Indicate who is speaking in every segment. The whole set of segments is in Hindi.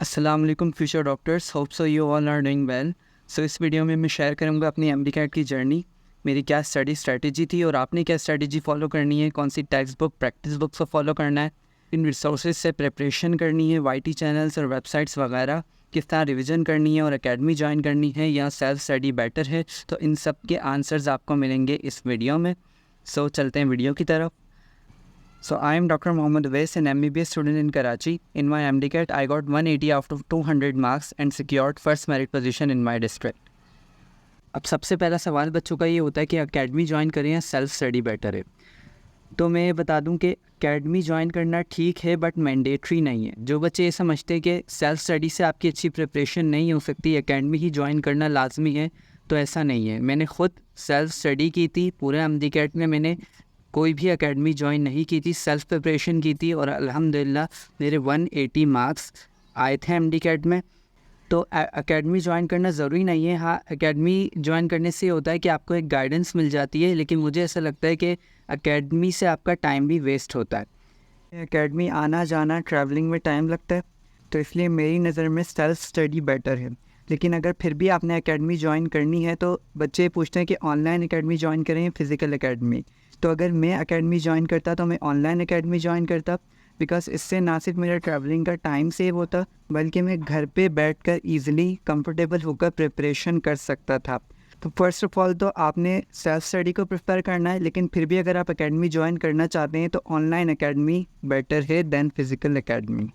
Speaker 1: अस्सलाम वालेकुम future doctors, hope so you all are doing well. So इस वीडियो में मैं शेयर करूंगा अपनी एमडी-कैट की जर्नी, मेरी क्या स्टडी स्ट्रेटजी थी और आपने क्या स्ट्रेटजी फॉलो करनी है, कौन सी टेक्स्ट बुक प्रैक्टिस बुक्स को फॉलो करना है, इन रिसोर्सेज से प्रिपरेशन करनी है, वाईटी चैनल्स और वेबसाइट्स वगैरह, किस तरह रिविज़न करनी है और एकेडमी ज्वाइन करनी है या सेल्फ स्टडी बेटर है। तो इन सब के आंसर्स आपको मिलेंगे इस वीडियो में। सो चलते हैं वीडियो की तरफ। So I am Dr. Mohammad Awais, an MBBS student in Karachi. In my MDCAT, I got 180 out of 200 marks and secured first merit position in my district. अब सबसे पहला सवाल बच्चों का ये होता है कि एकेडमी ज्वाइन करें या सेल्फ स्टडी बेटर है। तो मैं ये बता दूं कि एकेडमी ज्वाइन करना ठीक है बट मैंडेटरी नहीं है। जो बच्चे ये समझते हैं कि सेल्फ स्टडी से आपकी अच्छी प्रिपरेशन नहीं हो सकती, एकेडमी ही ज्वाइन करना लाजमी है, तो ऐसा नहीं है। मैंने ख़ुद सेल्फ स्टडी की थी, पूरे MDCAT में मैंने कोई भी एकेडमी ज्वाइन नहीं की थी, सेल्फ प्रिपरेशन की थी और अल्हम्दुलिल्लाह मेरे 180 मार्क्स आए थे MDCAT में। तो एकेडमी ज्वाइन करना ज़रूरी नहीं है। हाँ, एकेडमी ज्वाइन करने से होता है कि आपको एक गाइडेंस मिल जाती है, लेकिन मुझे ऐसा लगता है कि एकेडमी से आपका टाइम भी वेस्ट होता है। एकेडमी आना जाना ट्रैवलिंग में टाइम लगता है, तो इसलिए मेरी नज़र में सेल्फ स्टडी बेटर है। लेकिन अगर फिर भी आपने एकेडमी ज्वाइन करनी है तो बच्चे पूछते हैं कि ऑनलाइन एकेडमी ज्वाइन करें या फ़िज़िकल एकेडमी। तो अगर मैं एकेडमी ज्वाइन करता तो मैं ऑनलाइन एकेडमी ज्वाइन करता, बिकॉज इससे ना सिर्फ मेरा ट्रैवलिंग का टाइम सेव होता बल्कि मैं घर पे बैठकर ईज़िली कंफर्टेबल होकर प्रिपरेशन कर सकता था। तो फर्स्ट ऑफ़ ऑल तो आपने सेल्फ स्टडी को प्रेफर करना है, लेकिन फिर भी अगर आप एकेडमी ज्वाइन करना चाहते हैं तो ऑनलाइन एकेडमी बेटर है दैन फिज़िकल एकेडमी।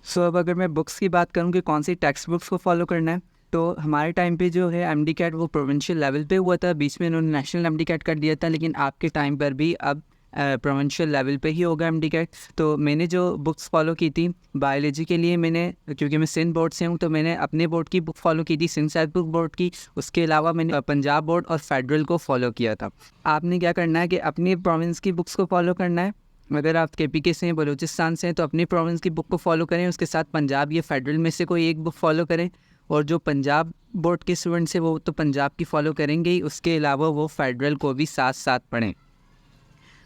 Speaker 1: सो अब अगर मैं बुक्स की बात करूँ कि कौन सी टेक्स्ट बुक्स को फॉलो करना है, तो हमारे टाइम पे जो है MDCAT वो प्रोविंशियल लेवल पे हुआ था, बीच में इन्होंने नेशनल MDCAT कर दिया था, लेकिन आपके टाइम पर भी अब प्रोविंशियल लेवल पे ही होगा MDCAT। तो मैंने जो बुक्स फॉलो की थी बायोलॉजी के लिए, मैंने क्योंकि मैं सिंध बोर्ड से हूँ तो मैंने अपने बोर्ड की बुक फॉलो की थी, सिंध सेल्फ बुक बोर्ड की। उसके अलावा मैंने पंजाब बोर्ड और फेडरल को फॉलो किया था। आपने क्या करना है कि अपनी प्रोविंस की बुक्स को फॉलो करना है। अगर आप KPK से हैं, बलूचिस्तान से हैं, तो अपनी प्रोविंस की बुक को फॉलो करें, उसके साथ पंजाब या फेडरल में से कोई एक बुक फॉलो करें। और जो पंजाब बोर्ड के स्टूडेंट्स हैं वो तो पंजाब की फ़ॉलो करेंगे ही, उसके अलावा वो फेडरल को भी साथ साथ पढ़ें।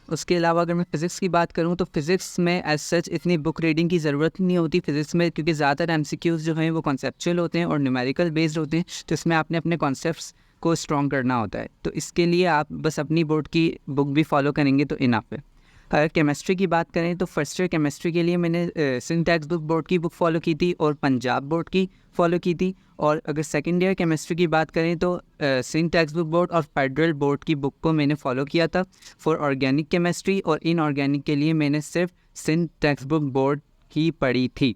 Speaker 1: उसके अलावा अगर मैं फ़िज़िक्स की बात करूं तो फ़िज़िक्स में एज सच इतनी बुक रीडिंग की ज़रूरत नहीं होती फ़िज़िक्स में, क्योंकि ज़्यादातर MCQs जो हैं वो कॉन्सेप्चुअल होते हैं और न्यूमेरिकल बेस्ड होते हैं, तो इसमें आपने अपने कॉन्सेप्ट्स को स्ट्रॉन्ग करना होता है। तो इसके लिए आप बस अपनी बोर्ड की बुक भी फॉलो करेंगे तो इनफ है। अगर केमिस्ट्री की बात करें तो फर्स्ट ईयर केमिस्ट्री के लिए मैंने सिंध टेक्स्ट बुक बोर्ड की बुक फॉलो की थी और पंजाब बोर्ड की फॉलो की थी। और अगर सेकेंड ईयर केमिस्ट्री की बात करें तो सिंध टेक्स्ट बुक बोर्ड और फेडरल बोर्ड की बुक को मैंने फॉलो किया था फॉर ऑर्गेनिक केमिस्ट्री, और इनऑर्गेनिक के लिए मैंने सिर्फ सिंध टेक्स्ट बुक बोर्ड की पढ़ी थी।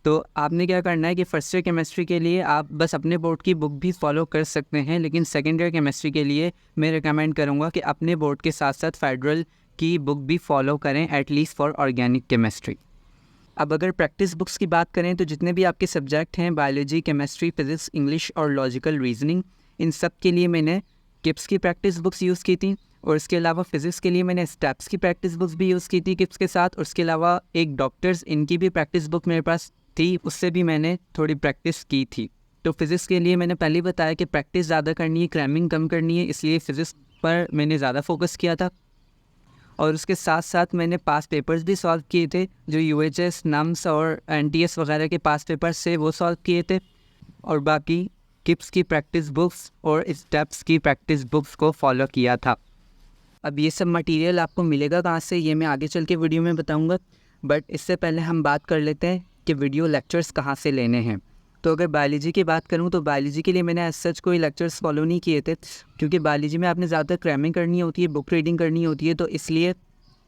Speaker 1: तो आपने क्या करना है कि फर्स्ट ईयर केमिस्ट्री के लिए आप बस अपने बोर्ड की बुक भी फॉलो कर सकते हैं, लेकिन सेकेंड ईयर केमिस्ट्री के लिए मैं रिकमेंड करूँगा कि अपने बोर्ड के साथ साथ फेडरल की बुक भी फॉलो करें, एटलीस्ट फॉर ऑर्गेनिक केमिस्ट्री। अब अगर प्रैक्टिस बुक्स की बात करें तो जितने भी आपके सब्जेक्ट हैं बायोलॉजी, केमिस्ट्री, फिज़िक्स, इंग्लिश और लॉजिकल रीजनिंग, इन सब के लिए मैंने किप्स की प्रैक्टिस बुक्स यूज़ की थी। और इसके अलावा फ़िज़िक्स के लिए मैंने स्टेप्स की प्रैक्टिस बुक्स भी यूज़ की थी किप्स के साथ। और उसके अलावा एक डॉक्टर्स इनकी भी प्रैक्टिस बुक मेरे पास थी, उससे भी मैंने थोड़ी प्रैक्टिस की थी। तो फिज़िक्स के लिए मैंने पहले बताया कि प्रैक्टिस ज़्यादा करनी है, क्रैमिंग कम करनी है, इसलिए फ़िज़िक्स पर मैंने ज़्यादा फोकस किया था। और उसके साथ साथ मैंने पास पेपर्स भी सॉल्व किए थे, जो UHS, नम्स और NTS वगैरह के पास पेपर्स से वो सॉल्व किए थे। और बाकी किप्स की प्रैक्टिस बुक्स और स्टेप्स की प्रैक्टिस बुक्स को फॉलो किया था। अब ये सब मटेरियल आपको मिलेगा कहाँ से, ये मैं आगे चल के वीडियो में बताऊँगा, बट इससे पहले हम बात कर लेते हैं कि वीडियो लेक्चर्स कहाँ से लेने हैं। तो अगर बायोलॉजी की बात करूँ तो बायोलॉजी के लिए मैंने एज सच कोई लेक्चर्स फॉलो नहीं किए थे, क्योंकि बायोलॉजी में आपने ज़्यादातर क्रैमिंग करनी होती है, बुक रीडिंग करनी होती है, तो इसलिए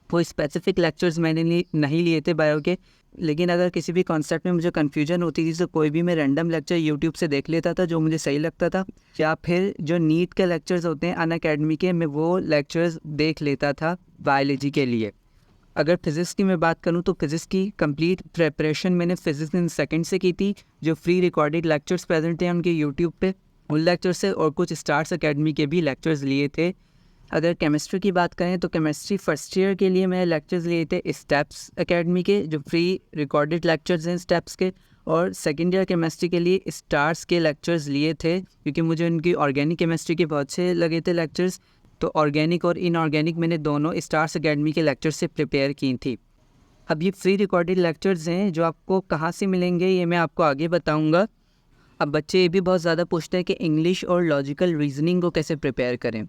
Speaker 1: कोई स्पेसिफिक लेक्चर्स मैंने नहीं लिए थे बायो के। लेकिन अगर किसी भी कॉन्सेप्ट में मुझे कन्फ्यूजन होती थी तो कोई भी मैं रैंडम लेक्चर यूट्यूब से देख लेता था जो मुझे सही लगता था, या फिर जो नीट के लेक्चर्स होते हैं अनअकैडमी के, मैं वो लेक्चर्स देख लेता था बायोलॉजी के लिए। अगर फिज़िक्स की मैं बात करूं तो फिज़िक्स की कंप्लीट प्रिपरेशन मैंने फिज़िक्स इन सेकंड से की थी, जो फ्री रिकॉर्डेड लेक्चर्स प्रेजेंट हैं उनके यूट्यूब पे, उन लेक्चर से, और कुछ स्टार्स एकेडमी के भी लेक्चर्स लिए थे। अगर केमिस्ट्री की बात करें तो केमिस्ट्री फर्स्ट ईयर के लिए मैंने लेक्चर्स लिए थे स्टेप्स एकेडमी के, जो फ्री रिकॉर्डेड लेक्चर्स हैं स्टेप्स के। और सेकेंड ईयर केमिस्ट्री के लिए स्टार्स के लेक्चर्स लिए थे, क्योंकि मुझे उनकी ऑर्गेनिक केमिस्ट्री के बहुत अच्छे लगे थे लेक्चर्स। तो ऑर्गेनिक और इनऑर्गेनिक मैंने दोनों स्टार्स एकेडमी के लेक्चर से प्रिपेयर की थी। अब ये फ्री रिकॉर्डेड लेक्चर्स हैं जो आपको कहाँ से मिलेंगे ये मैं आपको आगे बताऊँगा। अब बच्चे ये भी बहुत ज़्यादा पूछते हैं कि इंग्लिश और लॉजिकल रीजनिंग को कैसे प्रिपेयर करें।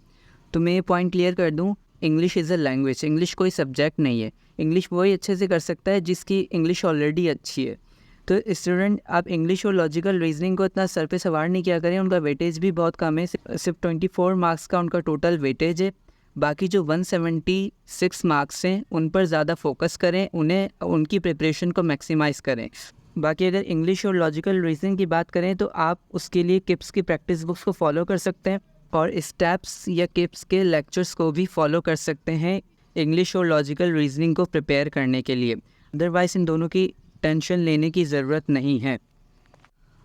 Speaker 1: तो मैं ये पॉइंट क्लियर कर दूँ, English is a language, English कोई सब्जेक्ट नहीं है। इंग्लिश वही अच्छे से कर सकता है जिसकी इंग्लिश ऑलरेडी अच्छी है। तो स्टूडेंट आप इंग्लिश और लॉजिकल रीजनिंग को इतना सर पे सवार नहीं किया करें, उनका वेटेज भी बहुत कम है, सिर्फ 24 मार्क्स का उनका टोटल वेटेज है। बाकी जो 176 मार्क्स हैं उन पर ज़्यादा फोकस करें, उन्हें उनकी प्रिपरेशन को मैक्सिमाइज़ करें। बाकी अगर इंग्लिश और लॉजिकल रीजनिंग की बात करें तो आप उसके लिए किप्स की प्रैक्टिस बुक्स को फॉलो कर सकते हैं और स्टेप्स या किप्स के लेक्चर्स को भी फॉलो कर सकते हैं इंग्लिश और लॉजिकल रीजनिंग को प्रिपेयर करने के लिए। अदरवाइज़ इन दोनों की टेंशन लेने की ज़रूरत नहीं है।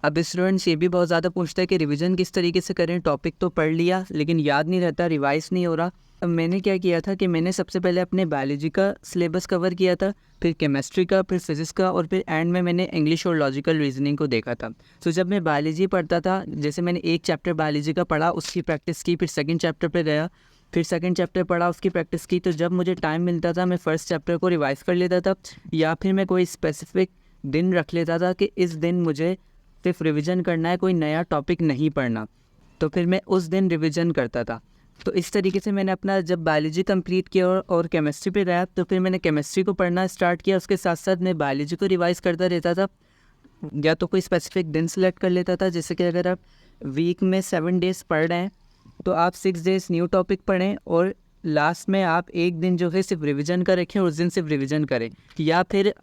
Speaker 1: अब स्टूडेंट्स ये भी बहुत ज़्यादा पूछता है कि रिवीजन किस तरीके से करें, टॉपिक तो पढ़ लिया लेकिन याद नहीं रहता, रिवाइज़ नहीं हो रहा। अब मैंने क्या किया था कि मैंने सबसे पहले अपने बायोलॉजी का सिलेबस कवर किया था, फिर केमिस्ट्री का, फिर फिज़िक्स का और फिर एंड में मैंने इंग्लिश और लॉजिकल रीजनिंग को देखा था। तो जब मैं बायोलॉजी पढ़ता था, जैसे मैंने एक चैप्टर बायोलॉजी का पढ़ा, उसकी प्रैक्टिस की, फिर सेकंड चैप्टर पे गया, फिर सेकंड चैप्टर पढ़ा, उसकी प्रैक्टिस की। तो जब मुझे टाइम मिलता था मैं फ़र्स्ट चैप्टर को रिवाइज़ कर लेता था, या फिर मैं कोई स्पेसिफिक दिन रख लेता था कि इस दिन मुझे सिर्फ रिवीजन करना है, कोई नया टॉपिक नहीं पढ़ना, तो फिर मैं उस दिन रिवीजन करता था। तो इस तरीके से मैंने अपना जब बायोलॉजी कंप्लीट किया और केमिस्ट्री पे गया तो फिर मैंने केमिस्ट्री को पढ़ना स्टार्ट किया, उसके साथ साथ मैं बायोलॉजी को रिवाइज़ करता रहता था। या तो कोई स्पेसिफिक दिन सेलेक्ट कर लेता था, जैसे कि अगर आप वीक में 7 डेज़ पढ़ रहे हैं तो आप 6 डेज़ न्यू टॉपिक पढ़ें और लास्ट में आप एक दिन जो है सिर्फ रिवीजन का रखें और उस दिन सिर्फ रिवीजन करें। या फिर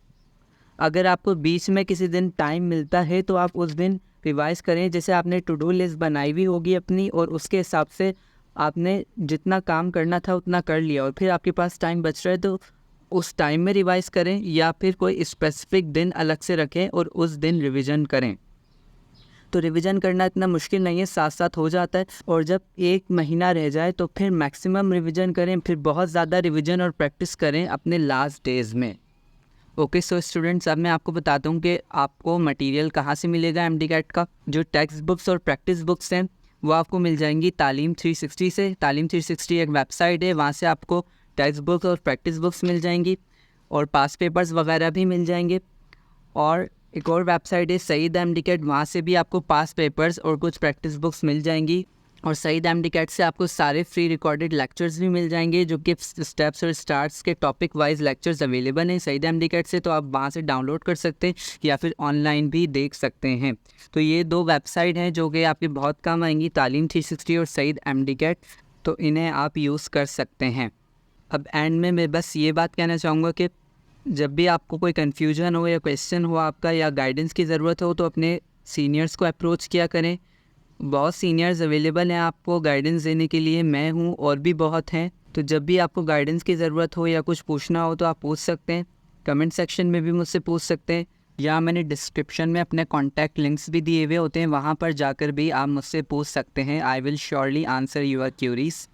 Speaker 1: अगर आपको बीच में किसी दिन टाइम मिलता है तो आप उस दिन रिवाइज़ करें, जैसे आपने टू डू लिस्ट बनाई हुई होगी अपनी और उसके हिसाब से आपने जितना काम करना था उतना कर लिया और फिर आपके पास टाइम बच रहा है तो उस टाइम में रिवाइज़ करें, या फिर कोई स्पेसिफिक दिन अलग से रखें और उस दिन रिवीजन करें। तो रिवीजन करना इतना मुश्किल नहीं है, साथ साथ हो जाता है। और जब 1 महीना रह जाए तो फिर मैक्सिमम रिवीजन करें, फिर बहुत ज़्यादा रिवीजन और प्रैक्टिस करें अपने लास्ट डेज़ में। ओके सो स्टूडेंट्स, अब मैं आपको बताता हूँ कि आपको मटेरियल कहाँ से मिलेगा एमडी कैट का। जो टेक्स्ट बुक्स और प्रैक्टिस बुक्स हैं वो आपको मिल जाएंगी तालीम 360 से। तालीम 360 एक वेबसाइट है, वहाँ से आपको टेक्स्ट बुक्स और प्रैक्टिस बुक्स मिल जाएंगी और पास पेपर्स वगैरह भी मिल जाएंगे। और एक और वेबसाइट है सईद एमडी कैट, वहाँ से भी आपको पास पेपर्स और कुछ प्रैक्टिस बुक्स मिल जाएंगी। और सईद एमडी कैट से आपको सारे फ्री रिकॉर्डेड लेक्चर्स भी मिल जाएंगे, जो कि स्टेप्स और स्टार्ट्स के टॉपिक वाइज लेक्चर्स अवेलेबल हैं सईद एमडी कैट से, तो आप वहाँ से डाउनलोड कर सकते हैं या फिर ऑनलाइन भी देख सकते हैं। तो ये 2 वेबसाइट हैं जो कि आपके बहुत काम आएंगी, तालीम 360 और सईद एमडी कैट, तो इन्हें आप यूज़ कर सकते हैं। अब एंड में मैं बस ये बात कहना चाहूँगा कि जब भी आपको कोई कन्फ्यूजन हो या क्वेश्चन हो आपका या गाइडेंस की ज़रूरत हो तो अपने सीनियर्स को अप्रोच किया करें। बहुत सीनियर्स अवेलेबल हैं आपको गाइडेंस देने के लिए, मैं हूँ और भी बहुत हैं। तो जब भी आपको गाइडेंस की ज़रूरत हो या कुछ पूछना हो तो आप पूछ सकते हैं, कमेंट सेक्शन में भी मुझसे पूछ सकते हैं, या मैंने डिस्क्रिप्शन में अपने कॉन्टैक्ट लिंक्स भी दिए हुए होते हैं, वहाँ पर जाकर भी आप मुझसे पूछ सकते हैं। I will surely answer your curies.